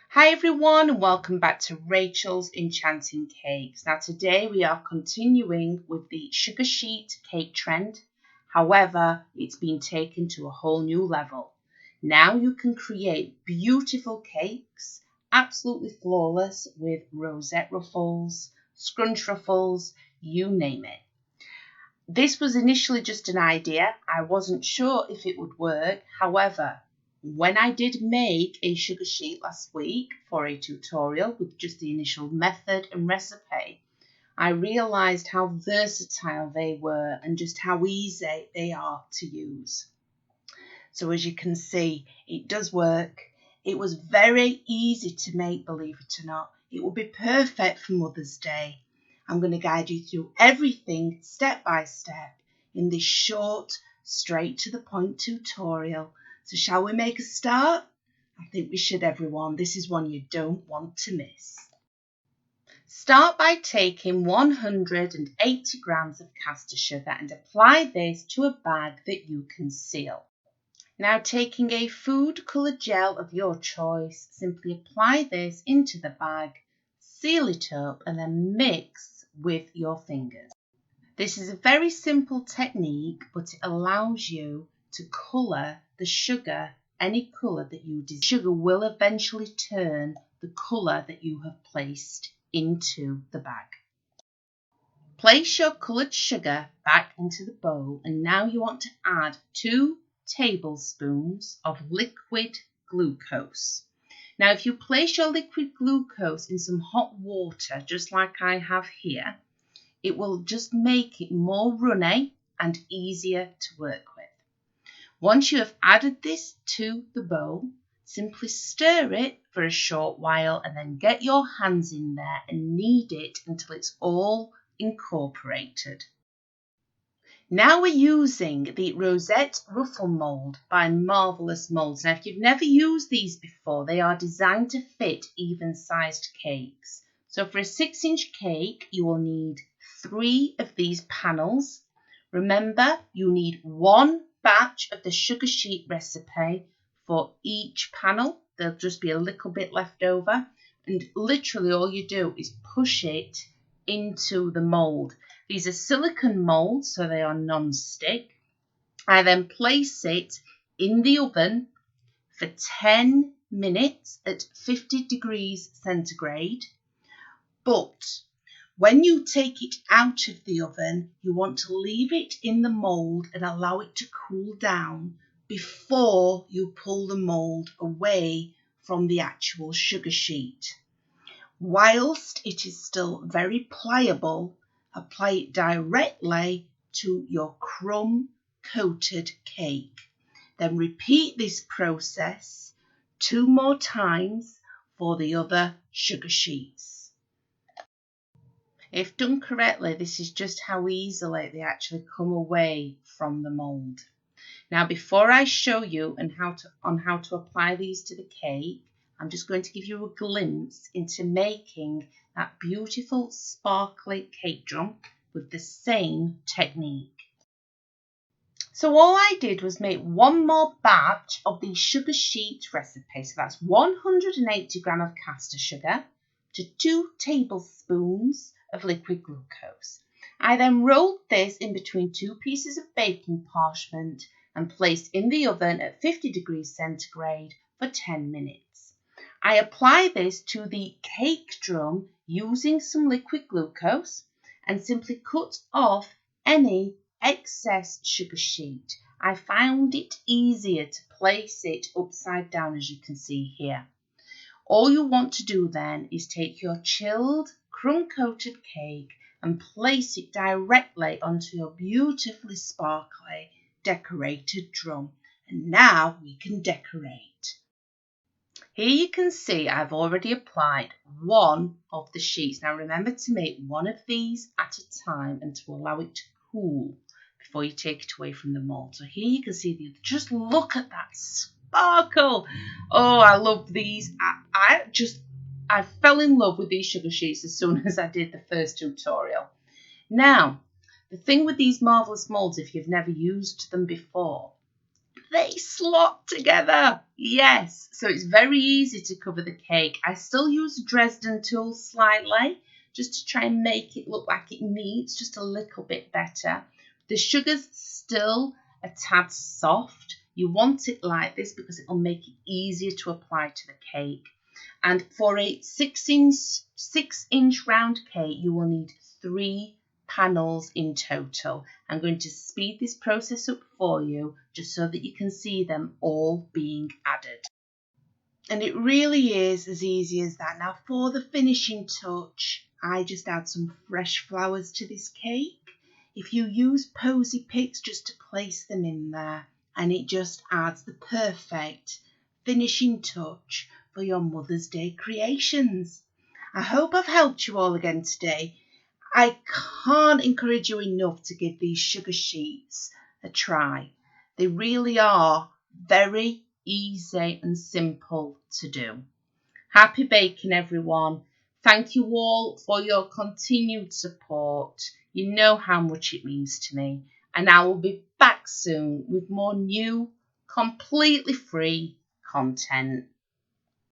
Hi everyone and welcome back to Rachel's Enchanting Cakes. Now today we are continuing with the sugar sheet cake trend. However, it's been taken to a whole new level. Now you can create beautiful cakes, absolutely flawless, with Rosette Ruffles, Scrunch Ruffles, you name it. This was initially just an idea. I wasn't sure if it would work. However, when I did make a sugar sheet last week for a tutorial with just the initial method and recipe, I realised how versatile they were and just how easy they are to use. So as you can see, it does work. It was very easy to make, believe it or not. It would be perfect for Mother's Day. I'm going to guide you through everything step by step in this short, straight to the point tutorial. So shall we make a start? I think we should, everyone. This is one you don't want to miss. Start by taking 180 grams of caster sugar and apply this to a bag that you can seal. Now taking a food colour gel of your choice, simply apply this into the bag, seal it up and then mix with your fingers. This is a very simple technique, but it allows you to colour the sugar any colour that you desire. Sugar will eventually turn the colour that you have placed into the bag. Place your coloured sugar back into the bowl and now you want to add 2 tablespoons of liquid glucose. Now if you place your liquid glucose in some hot water, just like I have here, it will just make it more runny and easier to work with. Once you have added this to the bowl, simply stir it for a short while and then get your hands in there and knead it until it's all incorporated. Now we're using the Rosette Ruffle mould by Marvellous Moulds. Now if you've never used these before, they are designed to fit even-sized cakes. So for a 6-inch cake, you will need 3 of these panels. Remember, you need 1 batch of the sugar sheet recipe for each panel. There'll just be a little bit left over. And literally all you do is push it into the mould. These are silicone moulds, so they are non-stick. I then place it in the oven for 10 minutes at 50 degrees centigrade. But when you take it out of the oven, you want to leave it in the mould and allow it to cool down before you pull the mould away from the actual sugar sheet. Whilst it is still very pliable, apply it directly to your crumb-coated cake. Then repeat this process 2 more times for the other sugar sheets. If done correctly, this is just how easily they actually come away from the mould. Now, before I show you on how to apply these to the cake, I'm just going to give you a glimpse into making that beautiful sparkly cake drum with the same technique. So all I did was make 1 more batch of the sugar sheet recipe. So that's 180 grams of caster sugar to 2 tablespoons of liquid glucose. I then rolled this in between 2 pieces of baking parchment and placed in the oven at 50 degrees centigrade for 10 minutes. I apply this to the cake drum using some liquid glucose and simply cut off any excess sugar sheet. I found it easier to place it upside down, as you can see here. All you want to do then is take your chilled crumb-coated cake and place it directly onto your beautifully sparkly decorated drum. And now we can decorate. Here you can see I've already applied 1 of the sheets. Now remember to make 1 of these at a time and to allow it to cool before you take it away from the mold. So here you can see, just look at that sparkle. Oh, I love these. I fell in love with these sugar sheets as soon as I did the first tutorial. Now, the thing with these Marvellous Moulds, if you've never used them before, they slot together. Yes, so it's very easy to cover the cake. I still use Dresden tools slightly, just to try and make it look like it needs just a little bit better. The sugar's still a tad soft. You want it like this because it will make it easier to apply to the cake. And for a 6-inch round cake, you will need 3 panels in total. I'm going to speed this process up for you just so that you can see them all being added. And it really is as easy as that. Now for the finishing touch, I just add some fresh flowers to this cake. If you use posy picks, just to place them in there, and it just adds the perfect finishing touch for your Mother's Day creations. I hope I've helped you all again today. I can't encourage you enough to give these sugar sheets a try. They really are very easy and simple to do. Happy baking, everyone. Thank you all for your continued support. You know how much it means to me. And I will be back soon with more new, completely free content.